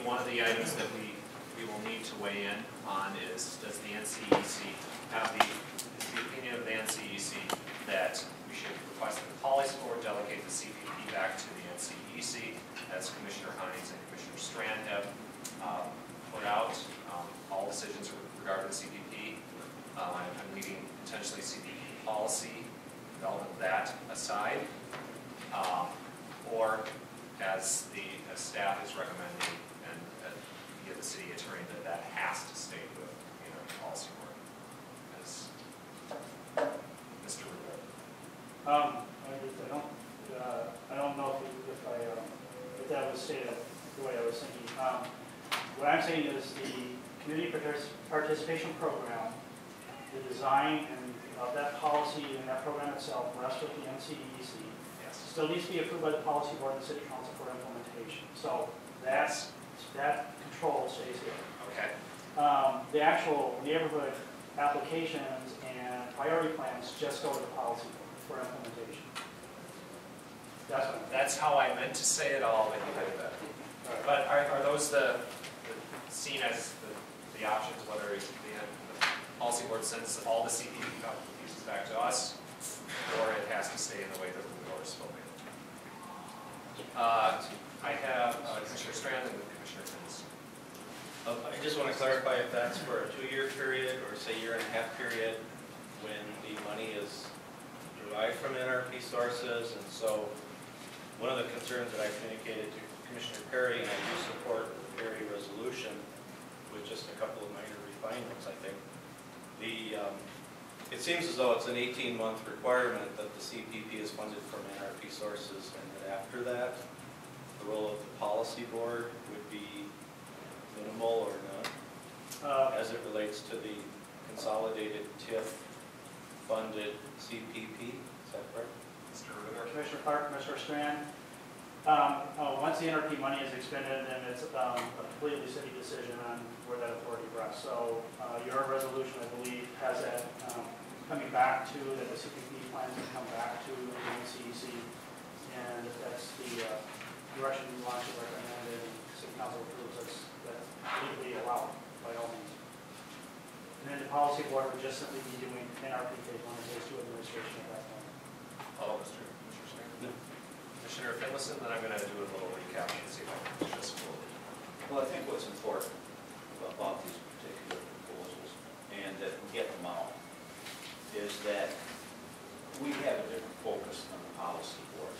one of the items that we will need to weigh in on is, does the NCEC have the opinion of the NCEC that we should request that the policy board delegate the CPP back to the NCEC, as Commissioner Hines and Commissioner Strand have put out. All decisions regarding the CPP. I'm leaving potentially CPP policy development that aside, or as the staff is recommending, and via the city attorney, that has to stay with policy board. As Mr. Rubel. I don't know if that was stated the way I was thinking. What I'm saying is the community participation program, the design of that policy and that program itself rests with the NCEC. Yes. Still needs to be approved by the policy board and the city council for implementation. So that control stays here. Okay. The actual neighborhood applications and priority plans just go to the policy board for implementation. That's how I meant to say it all, but are those seen as the options, whether the policy board sends all the CPP pieces back to us, or it has to stay in the way that the board is spoken? I have Commissioner Strand and Commissioner Hines. I just want to clarify if that's for a 2-year period or say year-and-a-half period when the money is derived from NRP sources. And so one of the concerns that I communicated to Commissioner Perry, and I do support the Perry resolution with just a couple of minor refinements, I think. It seems as though it's an 18-month requirement that the CPP is funded from NRP sources, and that after that, the role of the policy board would be minimal or none, as it relates to the consolidated TIF-funded CPP. Is that correct? Mr. Ruder. Commissioner Clark, Commissioner Strand. Once the NRP money is expended, then it's a completely city decision on where that authority rests. So your resolution, I believe, has that coming back to that the CPP plans to come back to the NCEC, and if that's the direction you want to recommend and city council approves, that's legally allowed by all means. And then the policy board would just simply be doing NRP phase 1 and phase 2 administration at that point. Hello, Mr. Strand. No. Commissioner Finlayson, then I'm going to do a little recap and see if I can just pull it. Well, I think what's important about these particular proposals, and that we get them out, is that we have a different focus on the policy board,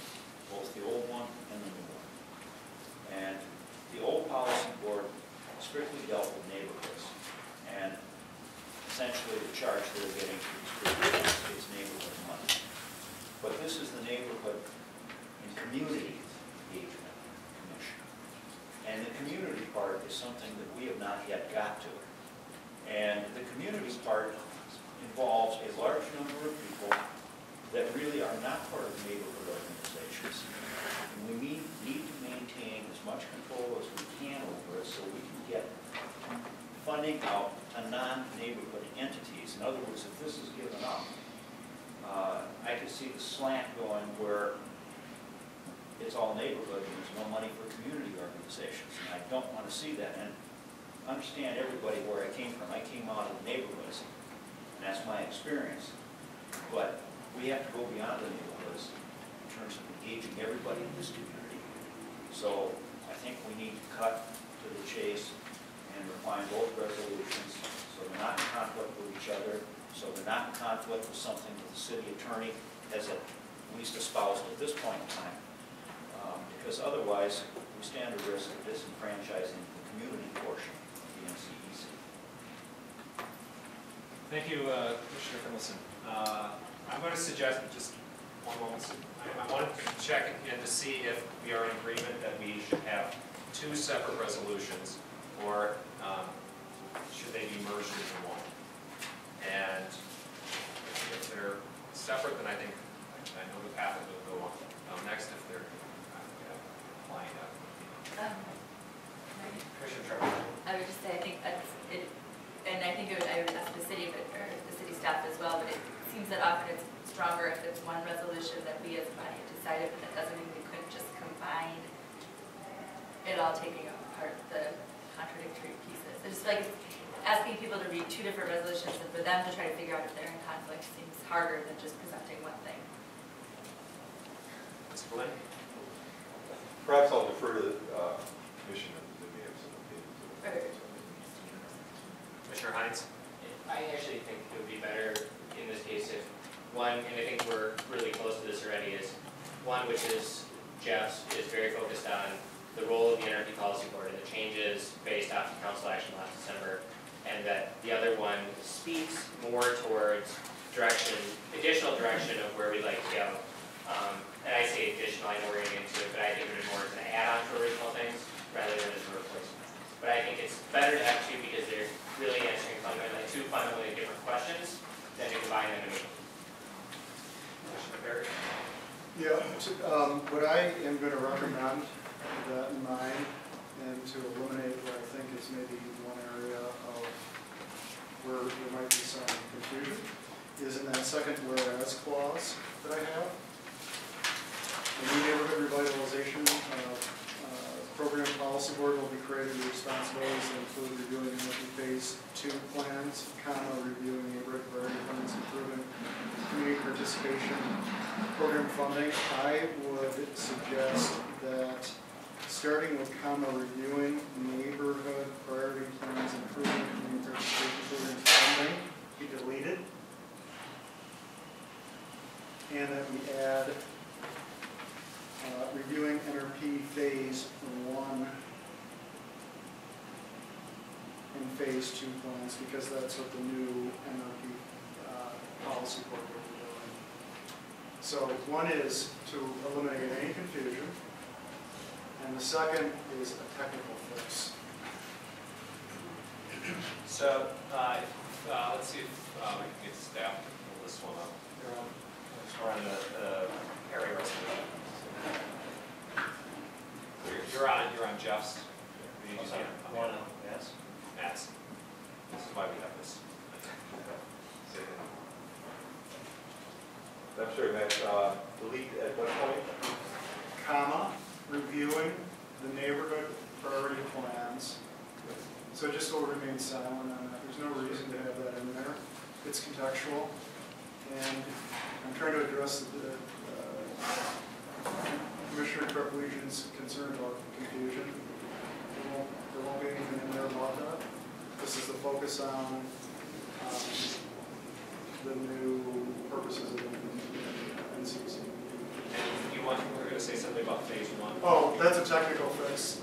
both the old one and the new one. And the old policy board strictly dealt with neighborhoods, and essentially the charge they were getting to is neighborhood money. But this is the neighborhood and community engagement commission. And the community part is something that we have not yet got to. And the community part involves a large number of people that really are not part of neighborhood organizations. And we need to maintain as much control as we can over it so we can get funding out to non-neighborhood entities. In other words, if this is given up, I could see the slant going where it's all neighborhood and there's no money for community organizations. And I don't want to see that. And understand everybody where I came from. I came out of the neighborhoods, and that's my experience. But we have to go beyond the neighborhoods in terms of engaging everybody in this community. So I think we need to cut to the chase and refine both resolutions so they're not in conflict with each other, so they're not in conflict with something that the city attorney has at least espoused at this point in time. Because otherwise, we stand a risk of disenfranchising the community portion of the NCEC. Thank you, Commissioner Finlayson. I'm going to suggest, just one moment, I want to check in to see if we are in agreement that we should have 2 separate resolutions, or should they be merged into one. And if they're separate, then I think I know the path that will go on. Next, if they're applying that. Commissioner Trevor. I would just say I think that's it, and I think I would ask the city, or the city staff as well. But it seems that often it's stronger if it's one resolution that we as a body have decided, but that doesn't mean we couldn't just combine it all, taking apart the just like asking people to read two different resolutions and for them to try to figure out if they're in conflict seems harder than just presenting one thing. Mr. Flynn? Perhaps I'll defer to the commission and may have some opinions. Commissioner Hines? I actually think it would be better in this case if one, and I think we're really close to this already, is one which is Jeff's is very focused on the role of the NRP Policy Board and the changes based off of council action last December, and that the other one speaks more towards direction, additional direction of where we'd like to go. And I say additional, I know we're getting into it, but I think it is more as an add-on to original things rather than as a replacement. But I think it's better to have two because they're really answering two fundamentally different questions than to combine them into one. Commissioner Perry? Yeah, what I am going to recommend with that in mind, and to eliminate what I think is maybe one area of where there might be some confusion, is in that second whereas clause that I have. The new neighborhood revitalization program policy board will be created with responsibilities that include reviewing energy phase 2 plans, reviewing neighborhood priority plans, improving community participation, program funding. I would suggest that starting with reviewing neighborhood priority plans, improving community participation, program funding be deleted, and that we add reviewing NRP phase 1 and phase 2 plans, because that's what the new NRP policy board will be doing. So one is to eliminate any confusion, and the second is a technical fix. So, let's see if we can get staff to pull this one up. We're on the Perry resolution. You're on Jeff's. One, yes. Yes. This is why we have this. I'm sorry, Matt, delete at what point? Reviewing the neighborhood priority plans. So just will remain silent on that. There's no reason to have that in there. It's contextual. And I'm trying to address the Commissioner Trepliegen's concern about confusion. There won't be anything in there about that. This is the focus on the new purposes of the NCEC. And you we're going to say something about phase 1. Oh, that's a technical fix.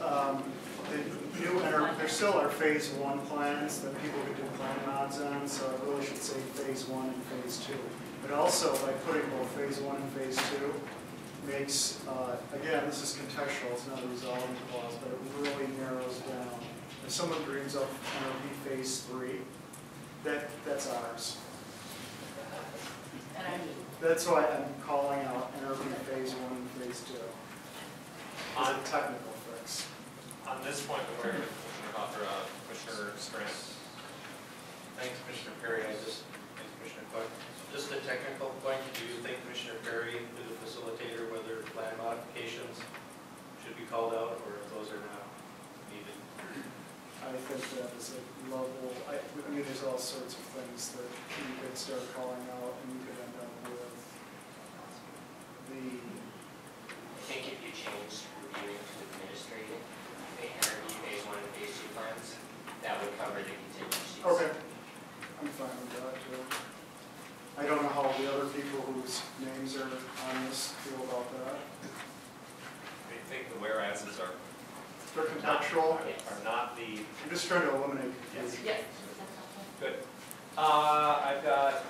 There still are phase 1 plans that people could do plan mods on, so I really should say phase 1 and phase 2. But also, by putting both phase 1 and phase 2, makes, again, this is contextual, it's not a resolving clause, but it really narrows down. If someone brings up NRP phase 3, that's ours. And That's why I'm calling out NRP phase 1 and phase 2. It's a technical fix. On this point, we're going to Commissioner Strand. Thanks, Commissioner Perry. Thanks, Commissioner Clark. Just a technical point, do you think Commissioner Perry, who's a facilitator, whether plan modifications should be called out or if those are not needed? I think that is a level, I mean, there's all sorts of things that you could start calling out and you could end up with the... I think if you change reviewing to administrative, the NRP phase 1 and phase 2 plans, that would cover the contingencies. Okay, I'm fine with that too. I don't know how the other people whose names are on this feel about that. I think the whereases are They're contextual. not the... I'm just trying to eliminate confusion. yes. Good. I've got...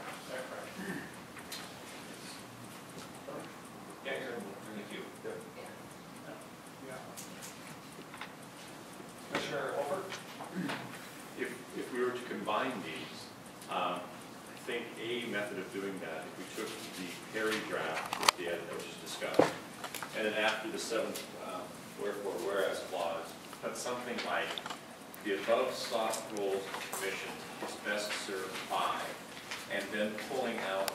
Yeah, you're in the queue. Yeah. Commissioner Olbert? If we were to combine these, I think a method of doing that, if we took the Perry draft that was just discussed, and then after the seventh wherefore whereas clause, put something like the above soft rules commission is best served by, and then pulling out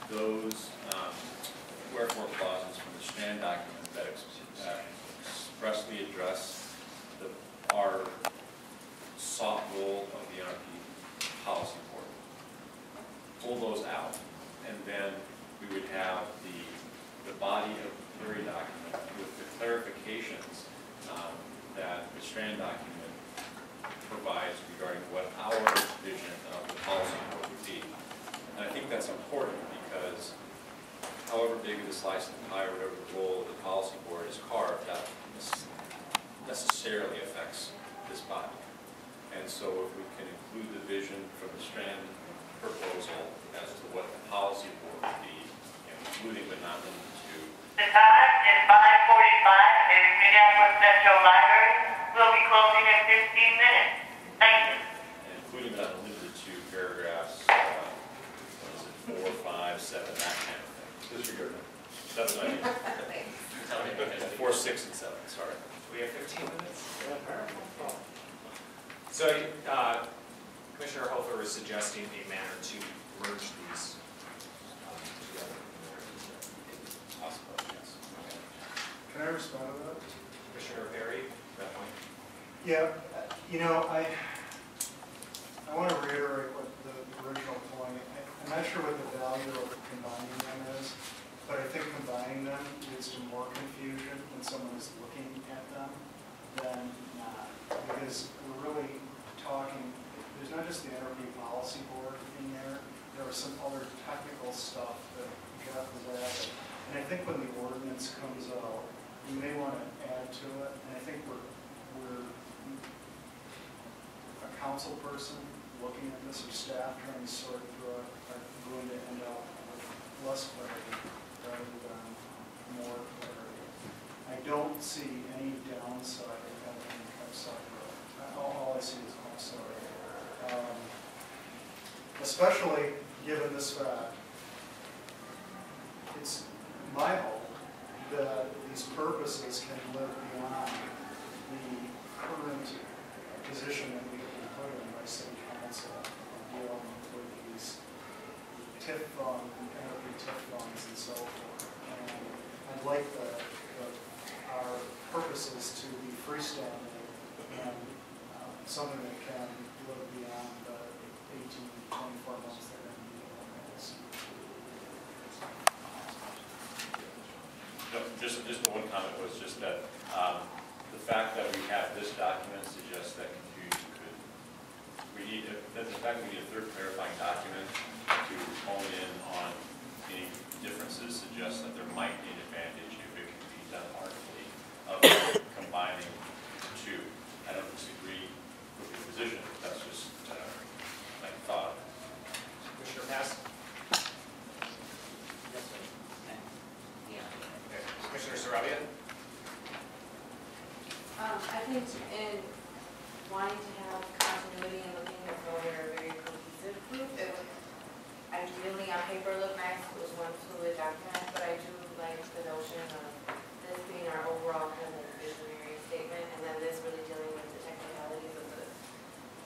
those wherefore clauses from the Strand document that expressly address our soft rule Strand document provides regarding what our vision of the policy board would be. And I think that's important because however big of the slice of the pie, or whatever the role of the policy board is carved, that necessarily affects this body. And so if we can include the vision from the Strand proposal as to what the policy board would be, including but not limited to. The time is 5:45 in Minneapolis Central Library. We'll be closing in 15 minutes. Thank you. And including but not limited to paragraphs, 4, 5, 7, that kind of thing. Disregard that. That's what I mean. 4, 6, and 7, sorry. We have 15 minutes? So, Commissioner Hofer is suggesting a manner to merge these together. Possible, yes. Can I respond to that? Commissioner Perry, that point? Yeah, you know, I want to reiterate what the original point. I'm not sure what the value of combining them is, but I think combining them leads to more confusion when someone is looking at them than not. Because we're really talking, there's not just the NRP policy board in there, there was some other technical stuff that Jeff was adding. And I think when the ordinance comes out, we may want to add to it, and I think we're a council person looking at this, or staff trying to sort through it, are going to end up with less clarity rather than more clarity. I don't see any downside of having upside growth. All I see is upside. Especially given this fact, it's my hope that these purposes can live beyond the current position that we have been put in by city council dealing with these TIF funds, NRP TIF funds, and so forth. And I'd like our purposes to be freestanding and something that can live beyond the 18 to 24 months that NRP has. No, just the one comment was just that the fact that we have this document suggests that confusion could, the fact that we need a third clarifying document to hone in on any differences suggests that there might be an advantage if it can be done artfully of combining the two. I don't disagree with your position, but that's just my thought. Commissioner Pass? Commissioner Saravia? I think in wanting to have continuity and looking as though we're a very cohesive group, it would ideally on paper look nice if it was one fluid document, but I do like the notion of this being our overall kind of visionary statement, and then this really dealing with the technicalities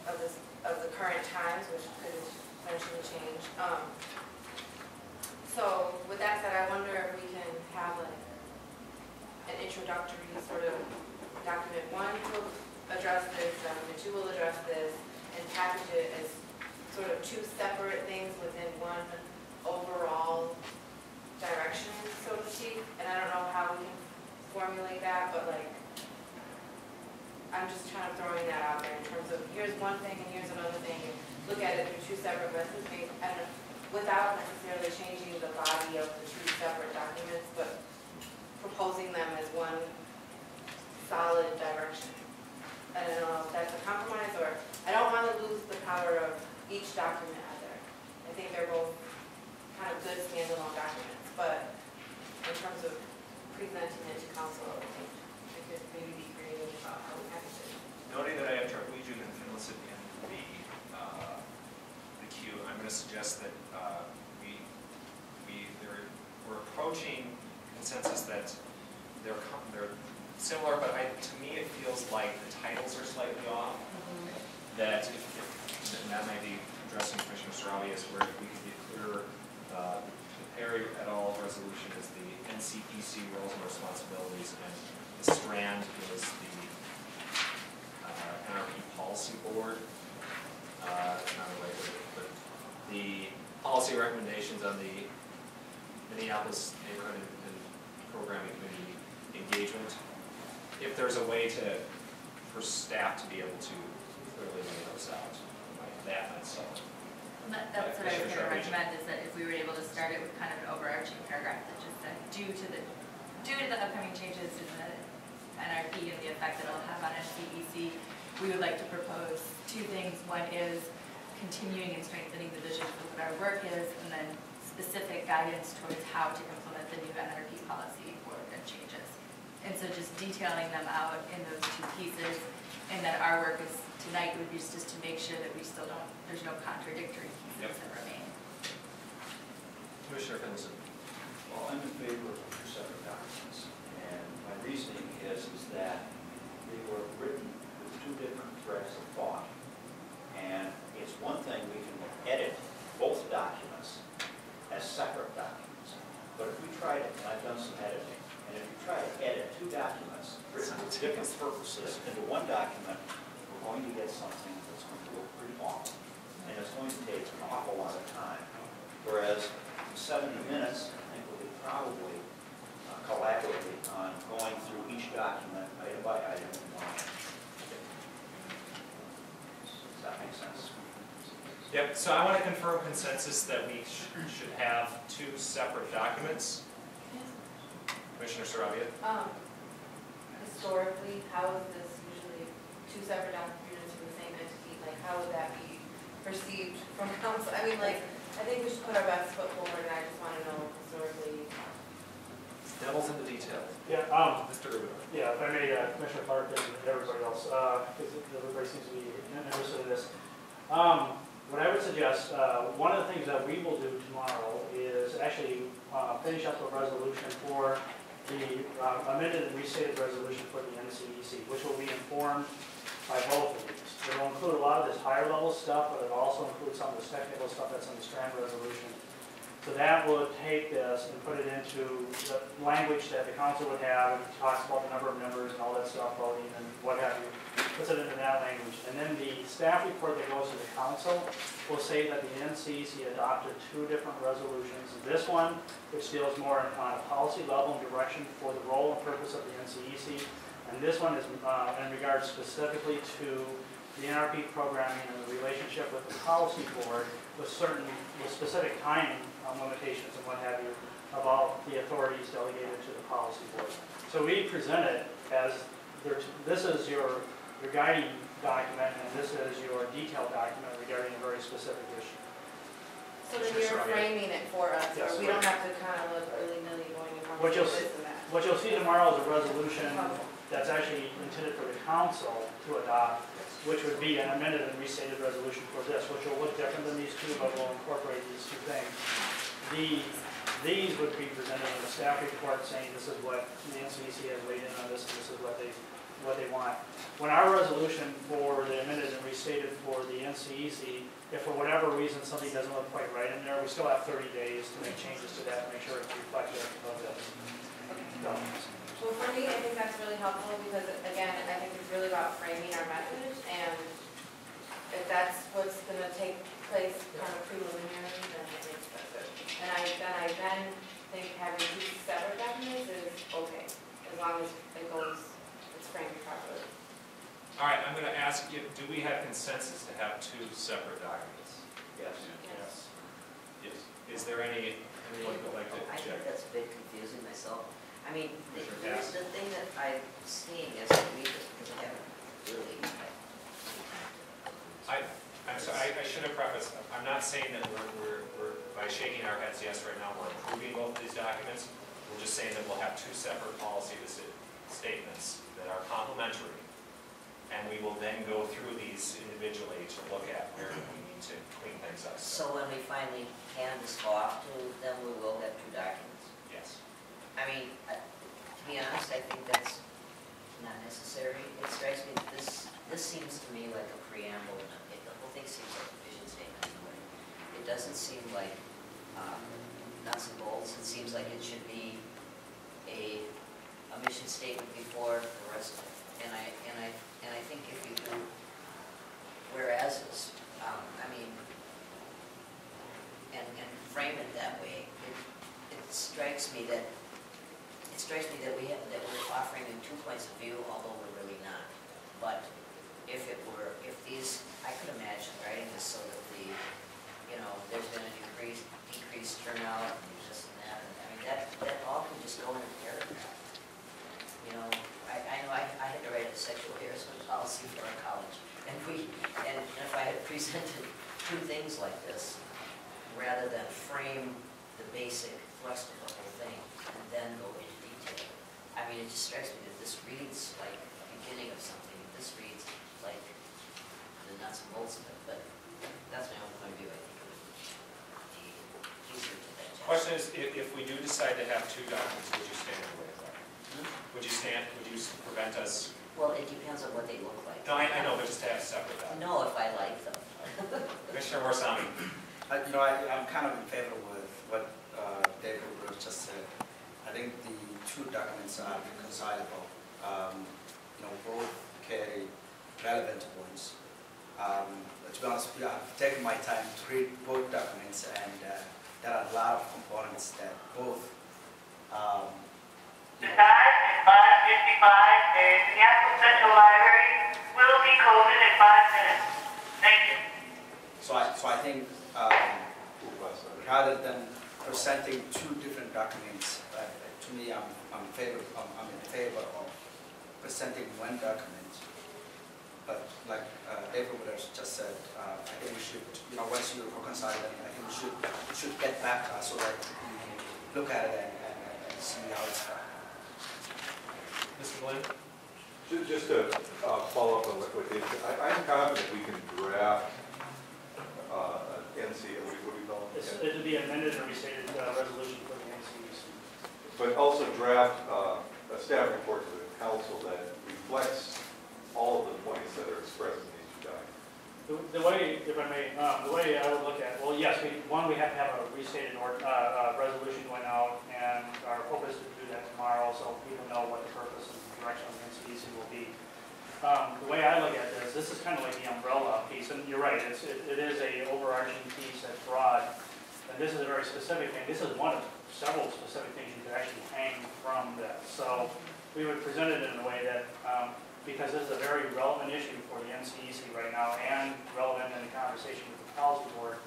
of the current times, which could eventually change. So with that said, I wonder if we can have like an introductory sort of document 1 will address this, document 2 will address this, and package it as sort of 2 separate things within one overall direction, so to speak. And I don't know how we can formulate that, but like, I'm just kind of throwing that out there in terms of here's one thing and here's another thing, and look at it through 2 separate methods, without necessarily changing the body of the 2 separate documents, but proposing them as one solid direction. I don't know if that's a compromise, or I don't want to lose the power of each document either. I think they're both kind of good standalone documents, but in terms of presenting it to council, I think we could maybe be creative about how we package it. Noting that I have Tarplegian and Finlayson in the queue, I'm going to suggest that we're approaching consensus that they're similar, but to me it feels like the titles are slightly off. That and that might be addressing Commissioner Sarabia's, where if we could get clearer, the Perry et al. Resolution is the NCEC roles and responsibilities, and the Strand is the NRP policy board. Not related, but the policy recommendations on the Minneapolis Neighborhood and Programming Committee engagement. If there's a way to for staff to be able to clearly lay those out. That myself. That's what I was going to recommend, is that if we were able to start it with kind of an overarching paragraph that just said, due to the upcoming changes in the NRP and the effect that it'll have on NCEC, we would like to propose two things. One is continuing and strengthening the vision for what our work is, and then specific guidance towards how to implement the new NRP policy board and changes. And so just detailing them out in those two pieces, and that our work is tonight would be just to make sure that we still don't, there's no contradictory pieces that remain. Commissioner Finlayson. Well, I'm in favor of two separate documents, and my reasoning is that they were written with two different threads of thought. And it's one thing we can edit both documents as separate documents, but if we try to, and I've done some editing, and if you try to edit two documents written with different purposes into one document, we're going to get something that's going to look pretty awful, and it's going to take an awful lot of time. Whereas in 70 minutes, I think we could probably collaborate on going through each document item by item in one. Does that make sense? Yep, so I want to confirm consensus that we should have two separate documents. Commissioner Sarabia? Historically, how is this usually two separate documents from the same entity? Like, how would that be perceived from council? I mean, like, I think we should put our best foot forward, and I just want to know historically. Devil's in the details. Yeah, Mr. Rubin. yeah, if I may, Commissioner Clark and everybody else, because everybody seems to be interested in this. What I would suggest, one of the things that we will do tomorrow is actually finish up a resolution for the amended and restated resolution for the NCEC, which will be informed by both of these. It will include a lot of this higher level stuff, but it will also include some of this technical stuff that's in the Strand resolution. So that would take this and put it into the language that the council would have, and talks about the number of members and all that stuff, voting and what have you, puts it into that language. And then the staff report that goes to the council will say that the NCEC adopted two different resolutions. This one, which deals more on a policy level and direction for the role and purpose of the NCEC. And this one is in regards specifically to the NRP programming and the relationship with the policy board with specific time limitations and what have you about the authorities delegated to the policy board. So we present it as this is your guiding document, and this is your detailed document regarding a very specific issue. So then you're framing it for us, Yes, or we don't have to kind of look willy-nilly going and What you'll this and that. What you'll see tomorrow is a resolution that's actually intended for the council to adopt, which would be an amended and restated resolution for this, which will look different than these two, but will incorporate these two things. These would be presented in a staff report saying this is what the NCEC has weighed in on this, and this is what they want. When our resolution for the amended and restated for the NCEC, if for whatever reason something doesn't look quite right in there, we still have 30 days to make changes to that, make sure it's reflective of this. Well, for me, I think that's really helpful because, again, I think it's really about framing our message, and if that's what's going to take place kind of preliminary, then I think that's good. And I then think having two separate documents is okay, as long as it's framed properly. All right, I'm going to ask you, do we have consensus to have two separate documents? Yes. Yes. Is there anyone who would like to I check? think that's a bit confusing myself. I mean, the Sure, thing that I'm seeing is that we just haven't really. I'm sorry, I should have prefaced, I'm not saying that we're by shaking our heads yes right now, we're approving both of these documents. We're just saying that we'll have two separate policy statements that are complementary. And we will then go through these individually to look at where we need to clean things up. So when we finally hand this off to them, we will have two documents. Yes. I mean, to be honest, I think that's not necessary. It strikes me that this seems to me like a preamble. The whole thing seems like a vision statement in a way. It doesn't seem like nuts and bolts. It seems like it should be a mission statement before the rest of it. And I think if you do whereases, I mean, and frame it that way, it strikes me that we're offering them 2 points of view, although we're really not. But And if I had presented two things like this, rather than frame the basic thrust of the whole thing and then go into detail, I mean, it just strikes me that this reads like the beginning of something. This reads like the nuts and bolts of it, but that's my own point of view. I think it would be easier to digest. Question is, if we do decide to have two documents, would you stand in the way of that? Would you prevent us? Well, it depends on what they look like. No, I know, but just to have separate that. No, if I like them. Commissioner Warsami. I'm kind of in favor with what David Bruce just said. I think the two documents are reconcilable. Both carry relevant points. To be honest with you, I've taken my time to read both documents, and there are a lot of components that both. The time is 5:55, and Minneapolis Central Library will be closing in 5 minutes. Thank you. So I think rather than presenting two different documents, to me, I'm in favor of presenting one document. But like David would have just said, I think we should, once you reconcile them, I think we should get back to us so that we can look at it and see how it's done. Mr. Glenn? Just to follow up on what Dave said, I'm confident we can draft an NC, what do we call it? It would be amended or restated resolution for the NCEC. But also draft a staff report to the council that reflects all of the points that are expressed in these two documents. The way, if I may, the way I would look at, well, yes, we have to have a restated resolution going out, and our hope is to do that tomorrow, so people know what the purpose and direction of the NCEC will be. The way I look at this is kind of like the umbrella piece, and you're right, it is a overarching piece that's broad, and this is a very specific thing. This is one of several specific things you could actually hang from this. So we would present it in a way that, because this is a very relevant issue for the NCEC right now and relevant in the conversation with the policy board,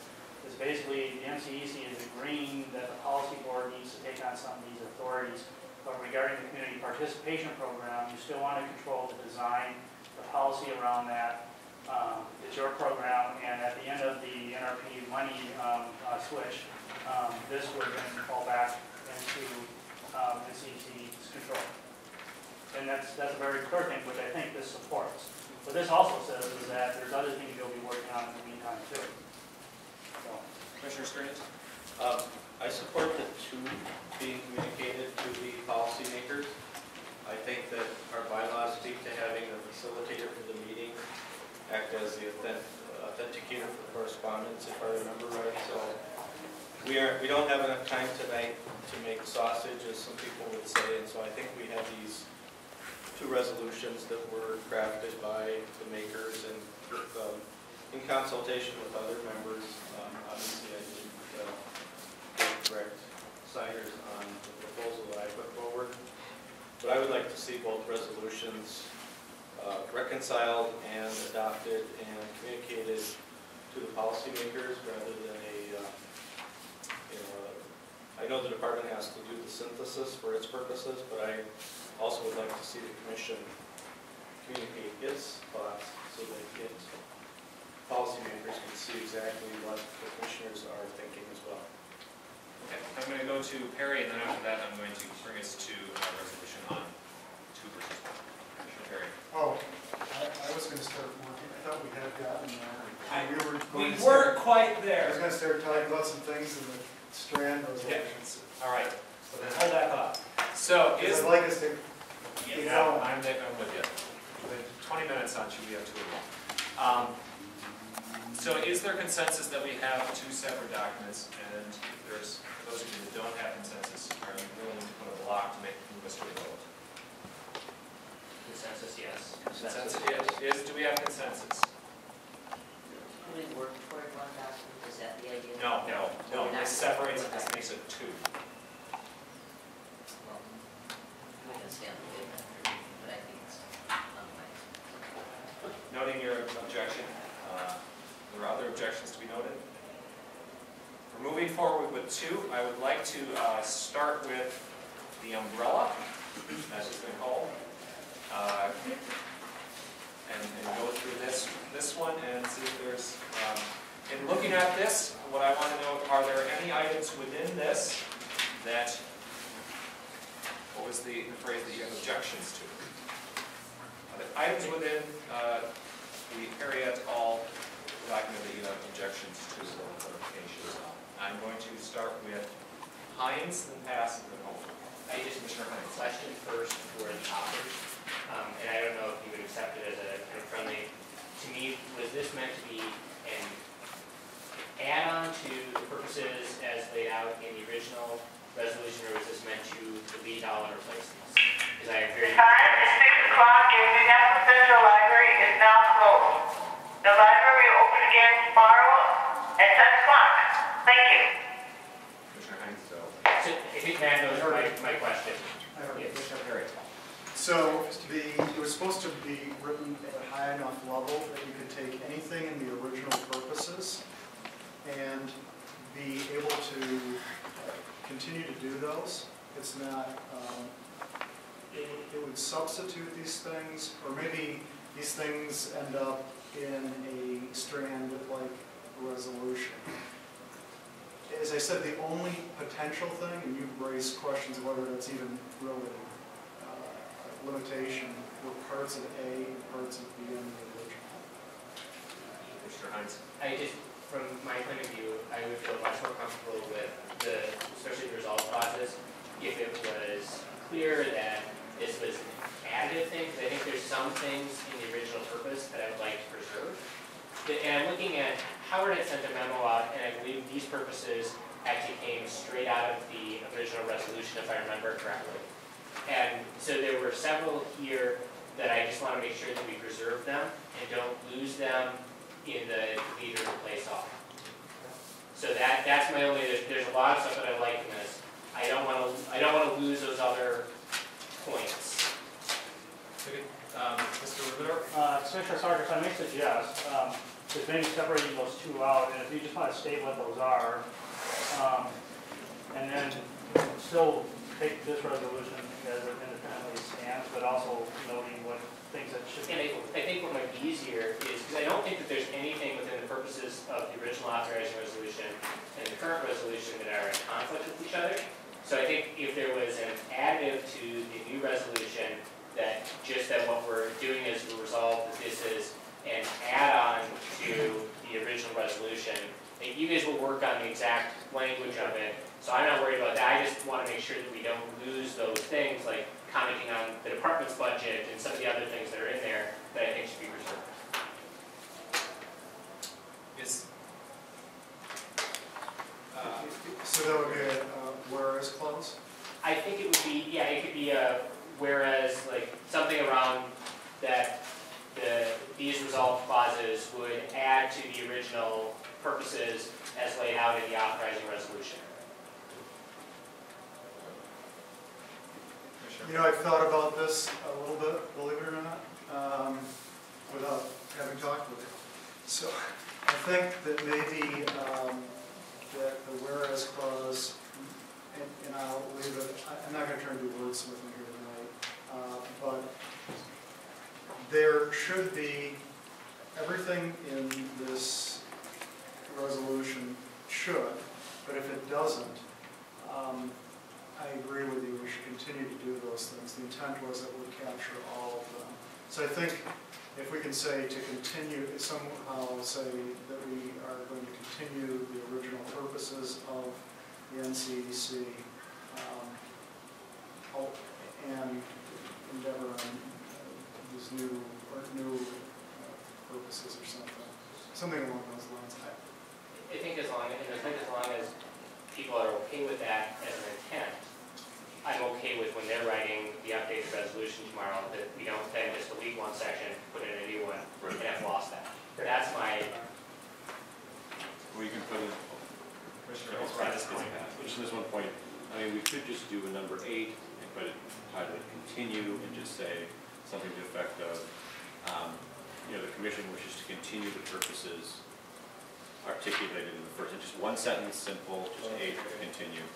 is basically the NCEC is agreeing that the policy board needs to take on some of these authorities. But regarding the community participation program, you still want to control the design, the policy around that. It's your program, and at the end of the NRP money switch, this would then fall back into NCEC's control. And that's a very clear thing, which I think this supports. What this also says is that there's other things you'll be working on in the meantime too. So. Commissioner Stearns? I support the two being communicated to the policymakers. I think that our bylaws speak to having a facilitator for the meeting act as the authenticator for correspondence, if I remember right. So we don't have enough time tonight to make sausage, as some people would say, and so I think we have these two resolutions that were crafted by the makers and with, in consultation with other members. Obviously, I didn't correct signers on the proposal that I put forward. But I would like to see both resolutions reconciled and adopted and communicated to the policymakers rather than I know the department has to do the synthesis for its purposes, but I also would like to see the commission communicate its thoughts so that policymakers can see exactly what the commissioners are thinking as well. Okay, I'm going to go to Perry, and then after that, I'm going to bring us to a resolution on 2 versus 1. Commissioner Perry. Oh, I was going to start working. I thought we had gotten there. We weren't quite I was there. going to start talking about some things in the strand resolutions. All right, so then hold that thought. So I'd like us to keep yeah, going. I'm with you. With 20 minutes on, should we have 2 or more? So is there consensus that we have 2 separate documents? And if there's those of you that don't have consensus, are you willing to put a block to make move us to a vote? Consensus, yes. Consensus is. Do we have consensus? Can we work toward one document? Is that the idea? No. This separates it. This makes it 2. Well, I'm not going to stay on the way but I think it's unwise. Noting your objection, there are other objections to be noted. We're moving forward with 2. I would like to start with the umbrella, as it's been called, and go through this looking at this, what I want to know, are there any items within this that, what was the phrase that you have objections to? Are there items within the Perry et al. Document that you have objections to or clarifications on? I'm going to start with Hines, then pass, and then Holden. I just Commissioner Hines. question first for the authors, and I don't know if you would accept it as a kind of friendly. To me, was this meant to be an add-on to the purposes as laid out in the original resolution, or was this meant to delete all and replace these? Because I have The very... time is 6 o'clock and Minneapolis Central Library is now closed. The library will open again tomorrow at 10 o'clock. Thank you. Commissioner Hines. So, if you can, those are my question. Yes, Commissioner Perry. So it was supposed to be written at a high enough level that you could take anything in the original purposes and be able to continue to do those. It's not, it would substitute these things, or maybe these things end up in a strand like resolution. As I said, the only potential thing, and you've raised questions of whether that's even really a limitation, were parts of A and parts of B in the original. Mr. Hines. I just, from my point of view, I would feel much more comfortable with the, especially the result process, if it was clear that this was an additive thing, because I think there's some things in the original purpose that I would like to preserve. And I'm looking at, Howard had sent a memo out, and I believe these purposes actually came straight out of the original resolution, if I remember correctly. And so there were several here that I just want to make sure that we preserve them and don't lose them in the delete or replace all. So that's my only, there's a lot of stuff that I like in this. I don't want to lose those other points. Okay. Mr. Riverdor? Commissioner Sargis, I may suggest, is maybe separating those two out, and if you just want to state what those are, and then still take this resolution as it independently stands, but also noting what things that should be. And I think what might be easier is, because I don't think that there's anything within the purposes of the original authorizing resolution and the current resolution that are in conflict with each other. So I think if there was an additive to the new resolution, that just that what we're doing is we resolve that this is an add-on to the original resolution, that you guys will work on the exact language of it. So I'm not worried about that. I just want to make sure that we don't lose those things, like commenting on the department's budget and some of the other things that are in there that I think should be reserved. Is, So that would be a whereas clause? I think it would be, yeah, it could be a whereas, like something around that these resolved clauses would add to the original purposes as laid out in the authorizing resolution. You know, I've thought about this a little bit, believe it or not, without having talked with you. So I think that maybe that the whereas clause, and I'll leave it, I'm not going to try and do wordsmithing here tonight, but there should be, everything in this resolution should, but if it doesn't, I agree with you, we should continue to do those things. The intent was that we capture all of them. So I think if we can say to continue, somehow say that we are going to continue the original purposes of the NCEC and endeavor on these new purposes or something along those lines. I think as long as people are okay with that as an intent, I'm okay with when they're writing the updated resolution tomorrow that we don't then just delete one section, put in a new one, and have lost that. That's my. We can put in. Just this one point. I mean, we could just do a number 8 and put it title continue and just say something to the effect of, you know, the commission wishes to continue the purposes articulated in the first. Just one sentence, simple, just 8, continue.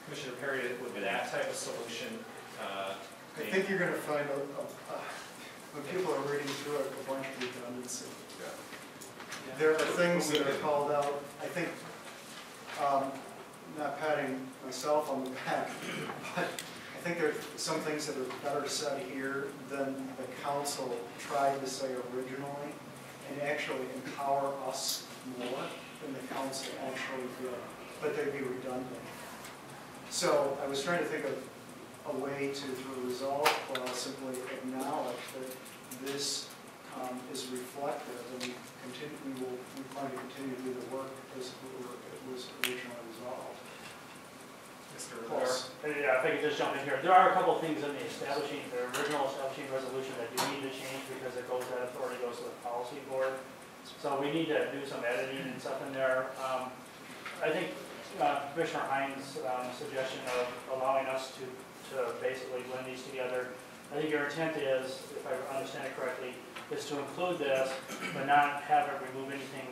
Commissioner Perry, would that type of solution? I think you're going to find when people are reading through it, a bunch of redundancy. Yeah. there are things that are called out, I think, not patting myself on the back, but I think there are some things that are better said here than the council tried to say originally, and actually empower us more than the council actually did, but they'd be redundant. So I was trying to think of a way to, through a resolve clause, simply acknowledge that this is reflective, and we plan to continue to do the work as it was originally resolved. Mr. Plus. Yeah, if I could just jump in here. There are a couple of things in the original establishing resolution that do need to change because that authority goes to the policy board. So we need to do some editing and stuff in there. I think Commissioner Hines' suggestion of allowing us to basically blend these together, I think your intent is, if I understand it correctly, is to include this, but not have it remove anything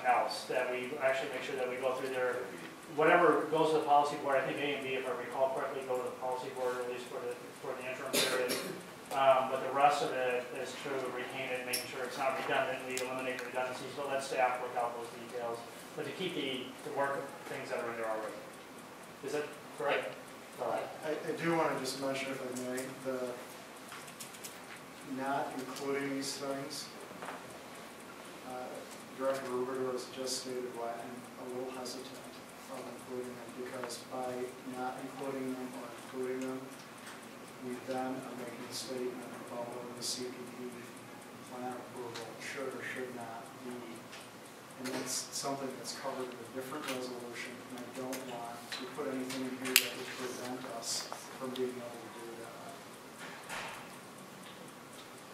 else. That we actually make sure that we go through there. Whatever goes to the policy board, I think A and B, if I recall correctly, go to the policy board, at least for the interim period. But the rest of it is to retain it, making sure it's not redundant. We eliminate redundancies, so let staff work out those details. But to keep the work of things that are in there already. Is that correct? I do want to just mention, if I may, the not including these things. Director Ruberto has just stated why I'm a little hesitant of including them, because by not including them or including them, we then are making a statement about whether the CPP plan approval should or should not be. And that's something that's covered in a different resolution, and I don't want to put anything in here that would prevent us from being able to do that.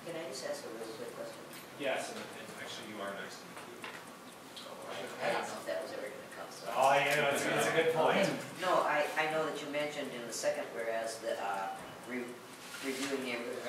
Can I just ask a really quick question? Yes, and actually you are next. I don't know if that was ever going to come. So. Oh, yeah, it's a good point. No, I know that you mentioned in the second whereas that reviewing neighborhood